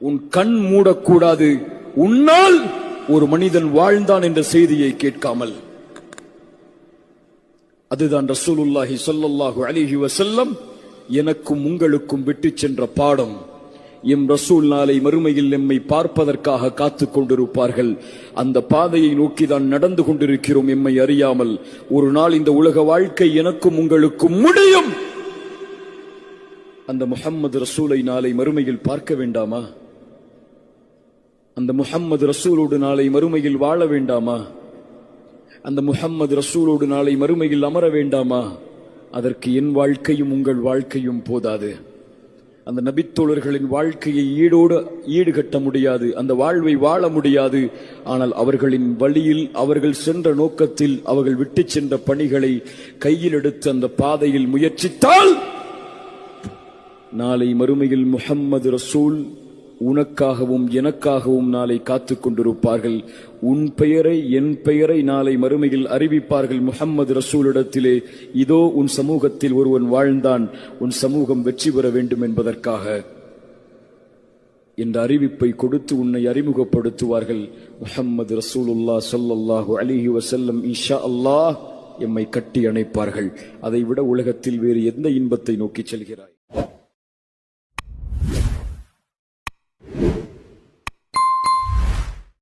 உன் கண் மூடக்கூடாது, உன்னால் ஒரு மனிதன் வாழ்ந்தான் என்ற செய்தியை கேட்காமல். அதுதான் ரசூலுல்லாஹி ஸல்லல்லாஹு அலைஹி வஸல்லம் எனக்கும் உங்களுக்கும் விட்டு சென்ற பாடம். எம் ரசூல் நாளை மறுமையில் எம்மை பார்ப்பதற்காக காத்துக் கொண்டிருப்பார்கள். அந்த பாதையை நோக்கிதான் நடந்து கொண்டிருக்கிறோம் எம்மை அறியாமல். ஒரு நாள் இந்த உலக வாழ்க்கை எனக்கும் உங்களுக்கும் முடியும். அந்த முஹம்மது ரசூலை நாளை மறுமையில் பார்க்க வேண்டாமா? அந்த முஹம்மது ரசூலோடு நாளை மறுமையில் வாழ வேண்டாமா? அந்த முஹம்மது ரசூலோடு நாளை மறுமையில் அமர வேண்டாமா? அதற்கு என் வாழ்க்கையும் உங்கள் வாழ்க்கையும் போதாது. அந்த நபித்தோழர்களின் வாழ்க்கையை ஈடுகட்ட முடியாது, அந்த வாழ்வை வாழ முடியாது. ஆனால் அவர்களின் வழியில், அவர்கள் சென்ற நோக்கத்தில், அவர்கள் விட்டு சென்ற பணிகளை கையில் எடுத்து அந்த பாதையில் முயற்சித்தால் நாளை மறுமையில் முஹம்மது ரசூல் உனக்காகவும் எனக்காகவும் நாளை காத்துக் கொண்டிருப்பார்கள். உன் பெயரை, என் பெயரை நாளை மறுமையில் அறிவிப்பார்கள் முஹம்மது ரசூலிடத்திலே. இதோ உன் சமூகத்தில் ஒருவன் வாழ்ந்தான், உன் சமூகம் வெற்றி பெற வேண்டும் என்பதற்காக என்ற அறிவிப்பை கொடுத்து உன்னை அறிமுகப்படுத்துவார்கள். முஹம்மது ரசூலுல்லாஹ் ஸல்லல்லாஹு அலைஹி வஸல்லம் இன்ஷா அல்லாஹ் எம்மை கட்டி அணைப்பார்கள். அதைவிட உலகத்தில் வேறு எந்த இன்பத்தை நோக்கி செல்கிறாய்?